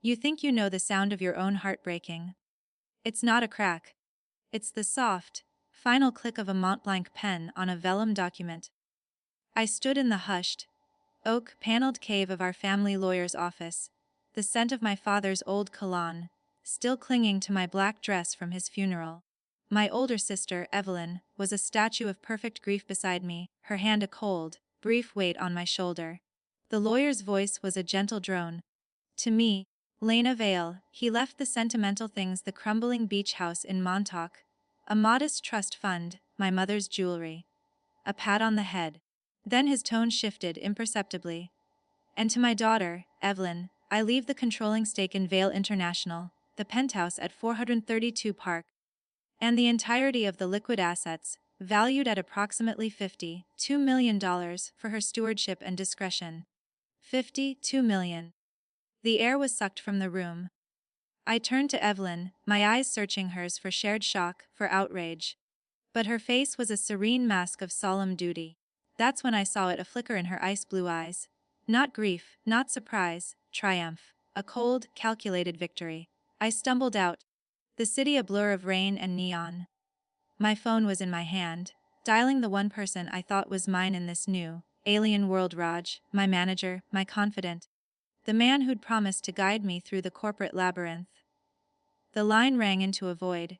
You think you know the sound of your own heart breaking. It's not a crack. It's the soft, final click of a Montblanc pen on a vellum document. I stood in the hushed, oak-paneled cave of our family lawyer's office, the scent of my father's old cologne, still clinging to my black dress from his funeral. My older sister, Evelyn, was a statue of perfect grief beside me, her hand a cold, brief weight on my shoulder. The lawyer's voice was a gentle drone. To me, Lena Vale, he left the sentimental things, the crumbling beach house in Montauk, a modest trust fund, my mother's jewelry. A pat on the head. Then his tone shifted imperceptibly. And to my daughter, Evelyn, I leave the controlling stake in Vale International, the penthouse at 432 Park, and the entirety of the liquid assets, valued at approximately $52 million for her stewardship and discretion. $52 million. The air was sucked from the room. I turned to Evelyn, my eyes searching hers for shared shock, for outrage. But her face was a serene mask of solemn duty. That's when I saw it, a flicker in her ice-blue eyes. Not grief, not surprise, triumph. A cold, calculated victory. I stumbled out. The city a blur of rain and neon. My phone was in my hand, dialing the one person I thought was mine in this new, alien world. Raj, my manager, my confidant. The man who'd promised to guide me through the corporate labyrinth. The line rang into a void.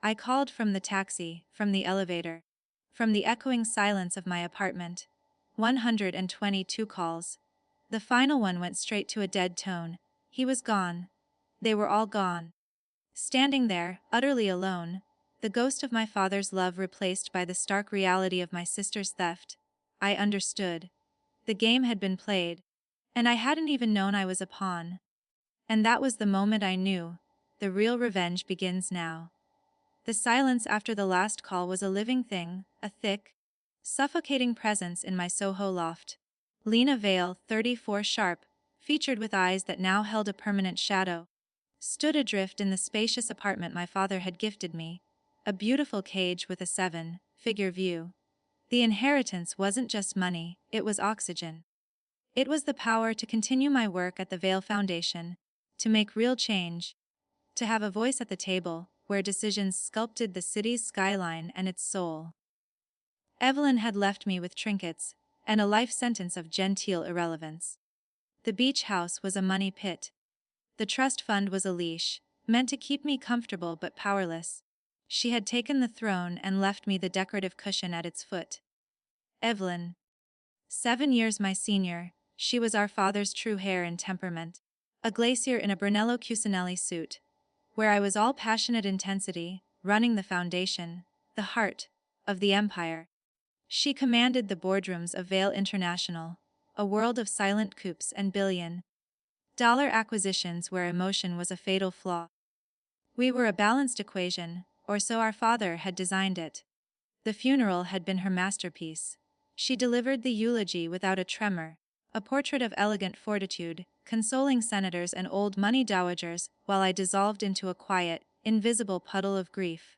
I called from the taxi, from the elevator, from the echoing silence of my apartment. 122 calls. The final one went straight to a dead tone. He was gone. They were all gone. Standing there, utterly alone, the ghost of my father's love replaced by the stark reality of my sister's theft, I understood. The game had been played, and I hadn't even known I was a pawn. And that was the moment I knew, the real revenge begins now. The silence after the last call was a living thing, a thick, suffocating presence in my Soho loft. Lena Vale, 34 sharp, featured with eyes that now held a permanent shadow, stood adrift in the spacious apartment my father had gifted me, a beautiful cage with a seven-figure view. The inheritance wasn't just money, it was oxygen. It was the power to continue my work at the Vale Foundation, to make real change, to have a voice at the table, where decisions sculpted the city's skyline and its soul. Evelyn had left me with trinkets, and a life sentence of genteel irrelevance. The beach house was a money pit. The trust fund was a leash, meant to keep me comfortable but powerless. She had taken the throne and left me the decorative cushion at its foot. Evelyn. 7 years my senior, she was our father's true heir in temperament. A glacier in a Brunello Cucinelli suit, where I was all passionate intensity, running the foundation, the heart, of the empire. She commanded the boardrooms of Vale International, a world of silent coups and billion-dollar acquisitions where emotion was a fatal flaw. We were a balanced equation, or so our father had designed it. The funeral had been her masterpiece. She delivered the eulogy without a tremor, a portrait of elegant fortitude, consoling senators and old money dowagers while I dissolved into a quiet, invisible puddle of grief.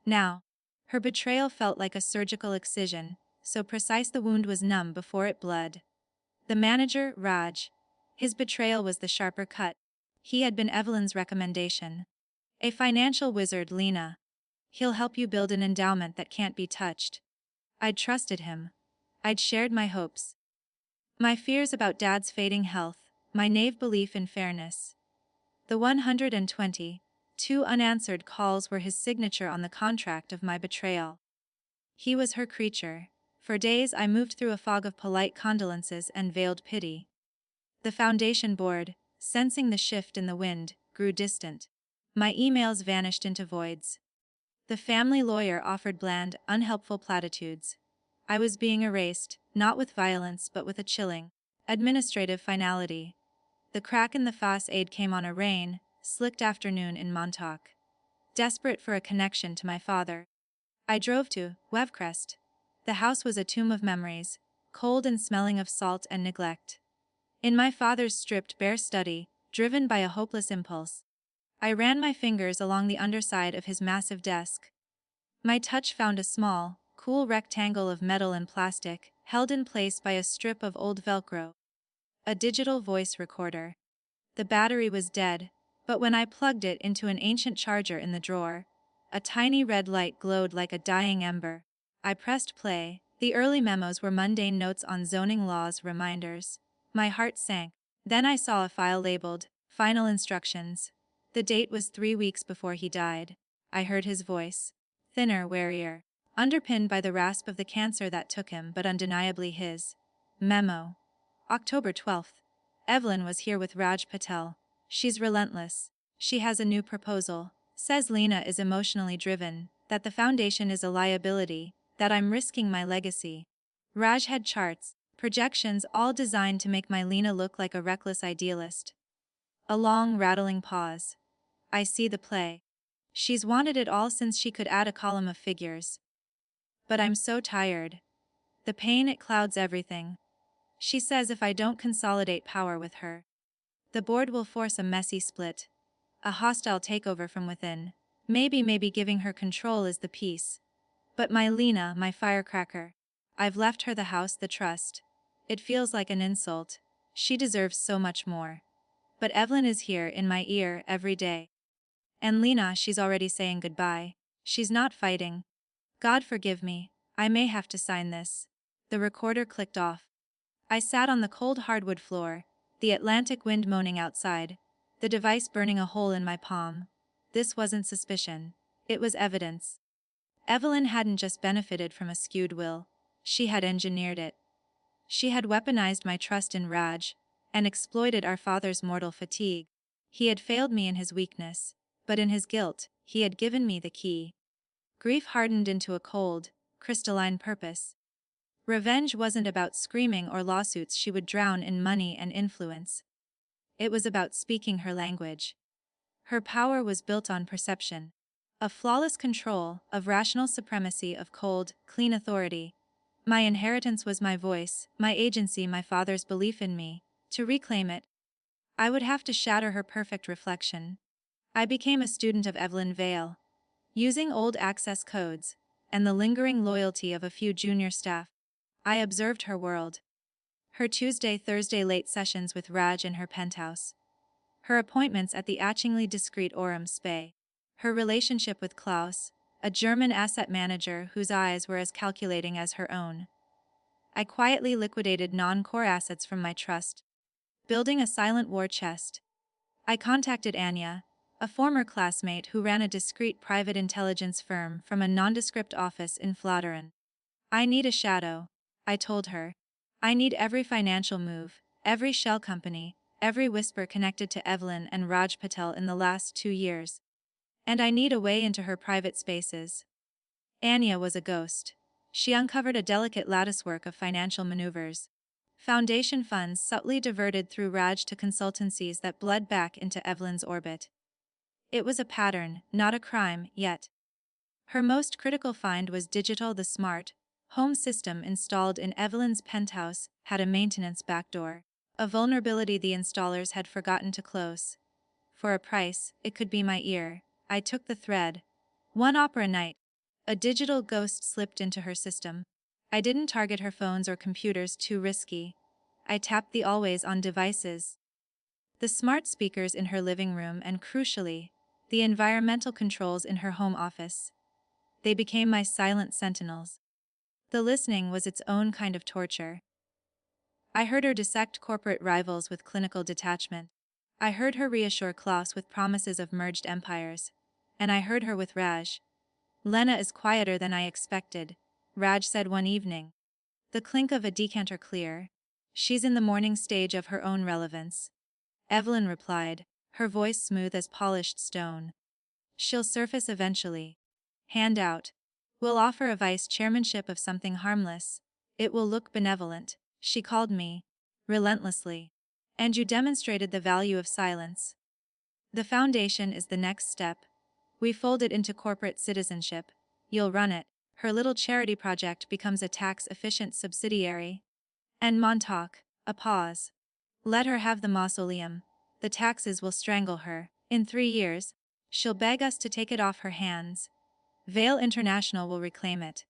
Now, her betrayal felt like a surgical excision, so precise the wound was numb before it bled. The manager, Raj. His betrayal was the sharper cut. He had been Evelyn's recommendation. A financial wizard, Lena. He'll help you build an endowment that can't be touched. I'd trusted him. I'd shared my hopes. My fears about Dad's fading health, my naive belief in fairness. The 122 unanswered calls were his signature on the contract of my betrayal. He was her creature. For days I moved through a fog of polite condolences and veiled pity. The foundation board, sensing the shift in the wind, grew distant. My emails vanished into voids. The family lawyer offered bland, unhelpful platitudes. I was being erased, not with violence but with a chilling, administrative finality. The crack in the facade came on a rain-slicked afternoon in Montauk. Desperate for a connection to my father, I drove to Wevcrest. The house was a tomb of memories, cold and smelling of salt and neglect. In my father's stripped bare study, driven by a hopeless impulse, I ran my fingers along the underside of his massive desk. My touch found a small, cool rectangle of metal and plastic, held in place by a strip of old Velcro. A digital voice recorder. The battery was dead, but when I plugged it into an ancient charger in the drawer, a tiny red light glowed like a dying ember. I pressed play. The early memos were mundane notes on zoning laws, reminders. My heart sank. Then I saw a file labeled, Final Instructions. The date was 3 weeks before he died. I heard his voice. Thinner, warier. Underpinned by the rasp of the cancer that took him, but undeniably his. Memo. October 12th. Evelyn was here with Raj Patel. She's relentless. She has a new proposal. Says Lena is emotionally driven, that the foundation is a liability, that I'm risking my legacy. Raj had charts, projections all designed to make my Lena look like a reckless idealist. A long, rattling pause. I see the play. She's wanted it all since she could add a column of figures. But I'm so tired. The pain, it clouds everything. She says if I don't consolidate power with her, the board will force a messy split. A hostile takeover from within. Maybe giving her control is the piece. But my Lena, my firecracker. I've left her the house, the trust. It feels like an insult. She deserves so much more. But Evelyn is here in my ear every day. And Lena, she's already saying goodbye. She's not fighting. God forgive me, I may have to sign this. The recorder clicked off. I sat on the cold hardwood floor, the Atlantic wind moaning outside, the device burning a hole in my palm. This wasn't suspicion. It was evidence. Evelyn hadn't just benefited from a skewed will, she had engineered it. She had weaponized my trust in Raj, and exploited our father's mortal fatigue. He had failed me in his weakness, but in his guilt, he had given me the key. Grief hardened into a cold, crystalline purpose. Revenge wasn't about screaming or lawsuits she would drown in money and influence. It was about speaking her language. Her power was built on perception. Of flawless control, of rational supremacy, of cold, clean authority. My inheritance was my voice, my agency, my father's belief in me. To reclaim it, I would have to shatter her perfect reflection. I became a student of Evelyn Vale. Using old access codes, and the lingering loyalty of a few junior staff, I observed her world. Her Tuesday-Thursday late sessions with Raj in her penthouse. Her appointments at the atchingly discreet Orem Spa. Her relationship with Klaus, a German asset manager whose eyes were as calculating as her own. I quietly liquidated non-core assets from my trust, building a silent war chest. I contacted Anya, a former classmate who ran a discreet private intelligence firm from a nondescript office in Flatteren. I need a shadow, I told her. I need every financial move, every shell company, every whisper connected to Evelyn and Raj Patel in the last 2 years. And I need a way into her private spaces. Anya was a ghost. She uncovered a delicate latticework of financial maneuvers. Foundation funds subtly diverted through Raj to consultancies that bled back into Evelyn's orbit. It was a pattern, not a crime, yet. Her most critical find was Digital. The smart home system installed in Evelyn's penthouse had a maintenance backdoor, a vulnerability the installers had forgotten to close. For a price, it could be my ear. I took the thread. One opera night, a digital ghost slipped into her system. I didn't target her phones or computers, too risky. I tapped the always-on devices. The smart speakers in her living room and, crucially, the environmental controls in her home office. They became my silent sentinels. The listening was its own kind of torture. I heard her dissect corporate rivals with clinical detachment. I heard her reassure Klaus with promises of merged empires. And I heard her with Raj. Lena is quieter than I expected, Raj said one evening. The clink of a decanter clear. She's in the morning stage of her own relevance. Evelyn replied, her voice smooth as polished stone. She'll surface eventually. Hand out. We'll offer a vice chairmanship of something harmless. It will look benevolent. She called me. Relentlessly. And you demonstrated the value of silence. The foundation is the next step. We fold it into corporate citizenship. You'll run it. Her little charity project becomes a tax-efficient subsidiary. And Montauk, a pause. Let her have the mausoleum. The taxes will strangle her. In 3 years, she'll beg us to take it off her hands. Vale International will reclaim it.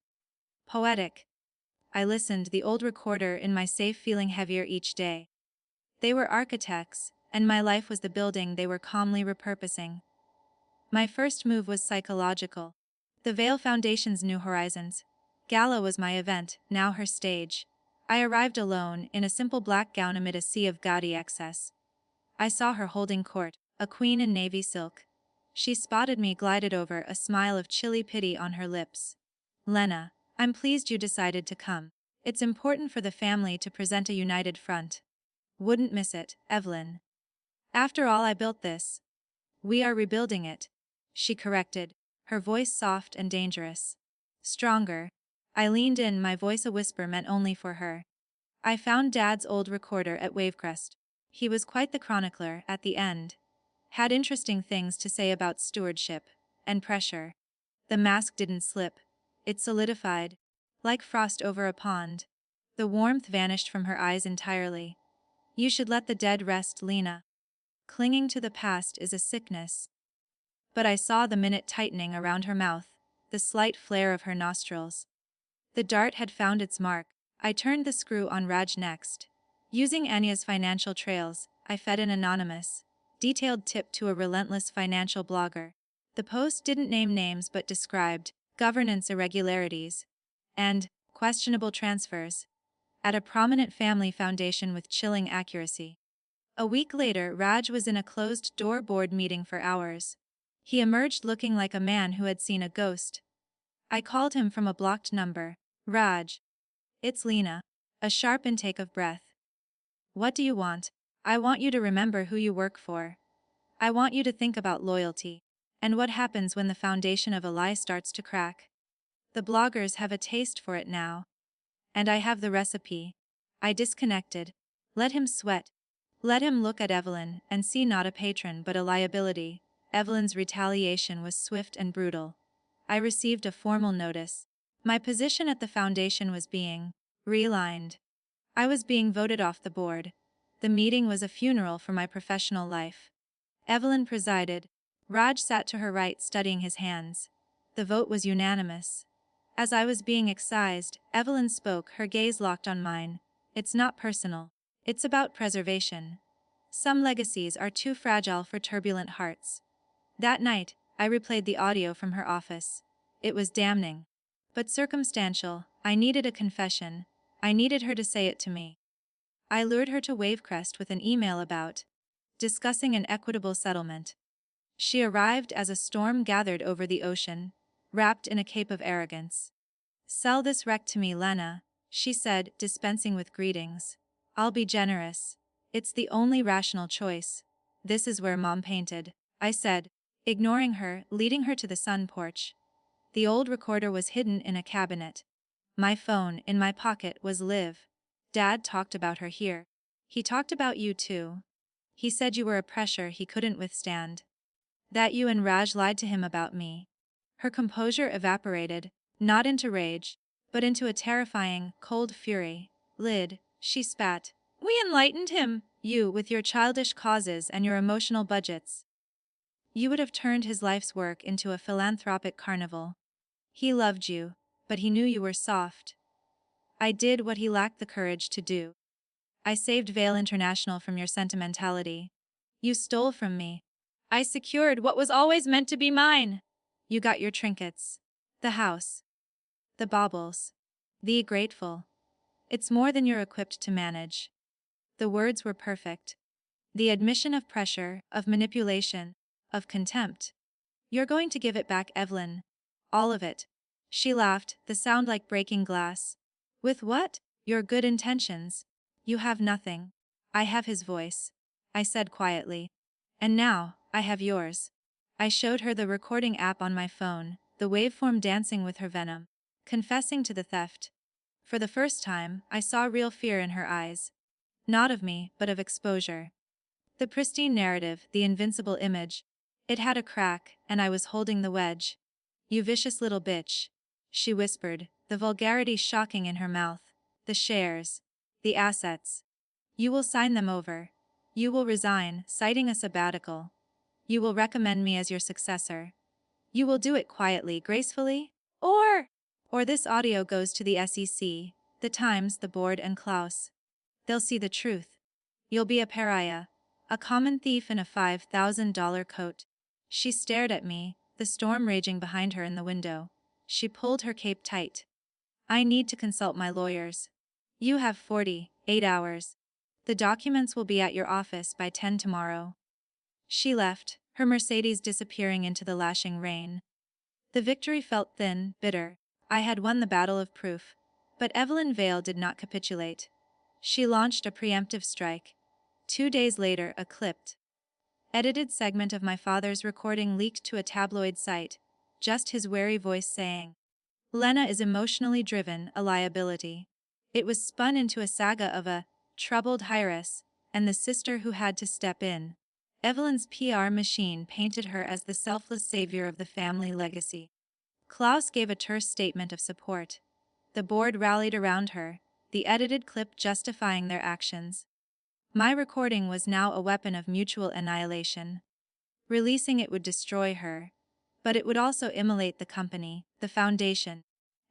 Poetic. I listened, the old recorder in my safe feeling heavier each day. They were architects, and my life was the building they were calmly repurposing. My first move was psychological. The Veil Foundation's New Horizons Gala was my event, now her stage. I arrived alone, in a simple black gown amid a sea of gaudy excess. I saw her holding court, a queen in navy silk. She spotted me, glided over, a smile of chilly pity on her lips. "Lena, I'm pleased you decided to come. It's important for the family to present a united front. Wouldn't miss it, Evelyn. After all, I built this. We are rebuilding it," she corrected, her voice soft and dangerous. Stronger. I leaned in, my voice a whisper meant only for her. I found Dad's old recorder at Wavecrest. He was quite the chronicler at the end. Had interesting things to say about stewardship and pressure. The mask didn't slip. It solidified, like frost over a pond. The warmth vanished from her eyes entirely. "You should let the dead rest, Lena. Clinging to the past is a sickness." But I saw the minute tightening around her mouth, the slight flare of her nostrils. The dart had found its mark. I turned the screw on Raj next. Using Anya's financial trails, I fed an anonymous, detailed tip to a relentless financial blogger. The post didn't name names but described governance irregularities and questionable transfers at a prominent family foundation with chilling accuracy. A week later, Raj was in a closed-door board meeting for hours. He emerged looking like a man who had seen a ghost. I called him from a blocked number. "Raj. It's Lena." A sharp intake of breath. "What do you want?" "I want you to remember who you work for. I want you to think about loyalty and what happens when the foundation of a lie starts to crack. The bloggers have a taste for it now. And I have the recipe." I disconnected. Let him sweat. Let him look at Evelyn and see not a patron but a liability. Evelyn's retaliation was swift and brutal. I received a formal notice. My position at the foundation was being realigned. I was being voted off the board. The meeting was a funeral for my professional life. Evelyn presided. Raj sat to her right, studying his hands. The vote was unanimous. As I was being excised, Evelyn spoke, her gaze locked on mine. "It's not personal. It's about preservation. Some legacies are too fragile for turbulent hearts." That night, I replayed the audio from her office. It was damning. But circumstantial. I needed a confession. I needed her to say it to me. I lured her to Wavecrest with an email about discussing an equitable settlement. She arrived as a storm gathered over the ocean, wrapped in a cape of arrogance. "Sell this wreck to me, Lena," she said, dispensing with greetings. "I'll be generous. It's the only rational choice." "This is where Mom painted," I said, ignoring her, leading her to the sun porch. The old recorder was hidden in a cabinet. My phone, in my pocket, was Liv. "Dad talked about her here. He talked about you too. He said you were a pressure he couldn't withstand. That you and Raj lied to him about me." Her composure evaporated, not into rage, but into a terrifying, cold fury. "Lid," she spat. "We enlightened him. You, with your childish causes and your emotional budgets. You would have turned his life's work into a philanthropic carnival. He loved you, but he knew you were soft. I did what he lacked the courage to do. I saved Veil International from your sentimentality. You stole from me. I secured what was always meant to be mine. You got your trinkets. The house. The baubles. The grateful. It's more than you're equipped to manage." The words were perfect. The admission of pressure, of manipulation, of contempt. "You're going to give it back, Evelyn. All of it." She laughed, the sound like breaking glass. "With what? Your good intentions. You have nothing." "I have his voice," I said quietly. "And now, I have yours." I showed her the recording app on my phone, the waveform dancing with her venom, confessing to the theft. For the first time, I saw real fear in her eyes. Not of me, but of exposure. The pristine narrative, the invincible image. It had a crack, and I was holding the wedge. "You vicious little bitch," she whispered, the vulgarity shocking in her mouth. "The shares. The assets. You will sign them over. You will resign, citing a sabbatical. You will recommend me as your successor. You will do it quietly, gracefully? Or this audio goes to the SEC, the Times, the board, and Klaus. They'll see the truth. You'll be a pariah. A common thief in a $5,000 coat. She stared at me, the storm raging behind her in the window. She pulled her cape tight. I need to consult my lawyers. You have 48 hours. The documents will be at your office by 10 tomorrow. She left, her Mercedes disappearing into the lashing rain. The victory felt thin, bitter. I had won the battle of proof. But Evelyn Vale did not capitulate. She launched a preemptive strike. 2 days later, a clipped, edited segment of my father's recording leaked to a tabloid site, just his wary voice saying, "Lena is emotionally driven, a liability." It was spun into a saga of a troubled heiress and the sister who had to step in. Evelyn's PR machine painted her as the selfless savior of the family legacy. Klaus gave a terse statement of support. The board rallied around her, the edited clip justifying their actions. My recording was now a weapon of mutual annihilation. Releasing it would destroy her, but it would also immolate the company, the foundation,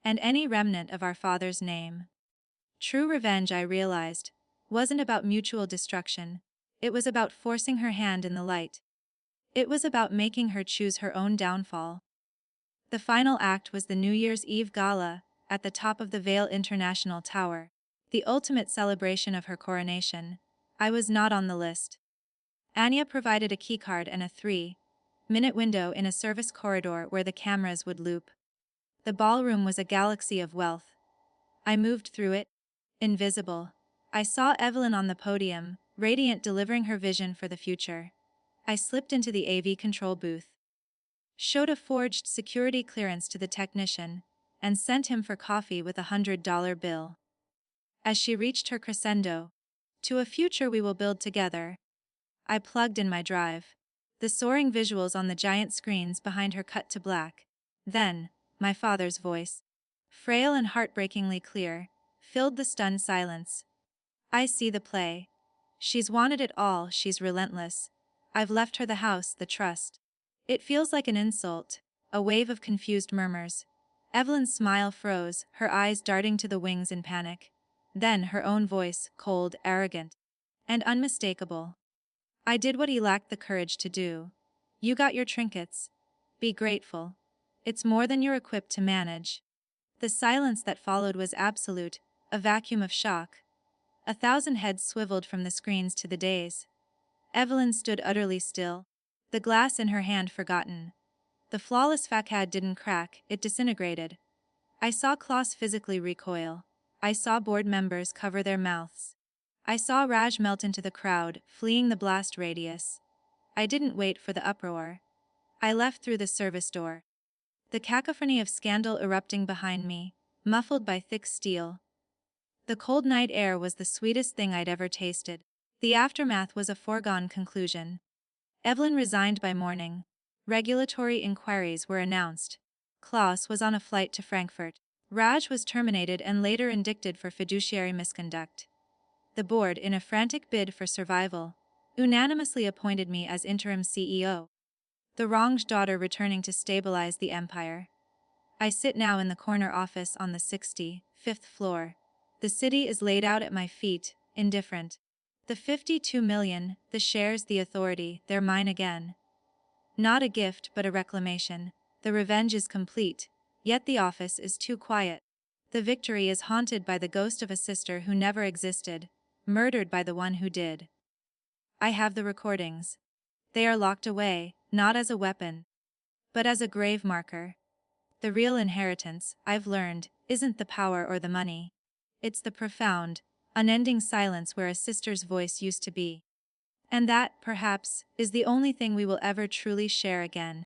and any remnant of our father's name. True revenge, I realized, wasn't about mutual destruction. It was about forcing her hand in the light. It was about making her choose her own downfall. The final act was the New Year's Eve gala, at the top of the Vale International Tower, the ultimate celebration of her coronation. I was not on the list. Anya provided a keycard and a 3-minute window in a service corridor where the cameras would loop. The ballroom was a galaxy of wealth. I moved through it, invisible. I saw Evelyn on the podium, radiant, delivering her vision for the future. I slipped into the AV control booth, showed a forged security clearance to the technician, and sent him for coffee with $100 bill. As she reached her crescendo, "To a future we will build together," I plugged in my drive. The soaring visuals on the giant screens behind her cut to black. Then, my father's voice, frail and heartbreakingly clear, filled the stunned silence. "I see the play. She's wanted it all, she's relentless. I've left her the house, the trust." It feels like an insult, a wave of confused murmurs. Evelyn's smile froze, her eyes darting to the wings in panic. Then her own voice, cold, arrogant, and unmistakable. "I did what he lacked the courage to do. You got your trinkets. Be grateful. It's more than you're equipped to manage." The silence that followed was absolute, a vacuum of shock. 1,000 heads swiveled from the screens to the dais. Evelyn stood utterly still, the glass in her hand forgotten. The flawless facade didn't crack, it disintegrated. I saw Klaus physically recoil. I saw board members cover their mouths. I saw Raj melt into the crowd, fleeing the blast radius. I didn't wait for the uproar. I left through the service door. The cacophony of scandal erupting behind me, muffled by thick steel. The cold night air was the sweetest thing I'd ever tasted. The aftermath was a foregone conclusion. Evelyn resigned by morning. Regulatory inquiries were announced. Klaus was on a flight to Frankfurt. Raj was terminated and later indicted for fiduciary misconduct. The board, in a frantic bid for survival, unanimously appointed me as interim CEO. The wronged daughter returning to stabilize the empire. I sit now in the corner office on the 65th floor. The city is laid out at my feet, indifferent. The 52 million, the shares, the authority, they're mine again. Not a gift but a reclamation. The revenge is complete, yet the office is too quiet. The victory is haunted by the ghost of a sister who never existed, murdered by the one who did. I have the recordings. They are locked away, not as a weapon, but as a grave marker. The real inheritance, I've learned, isn't the power or the money. It's the profound, unending silence where a sister's voice used to be. And that, perhaps, is the only thing we will ever truly share again.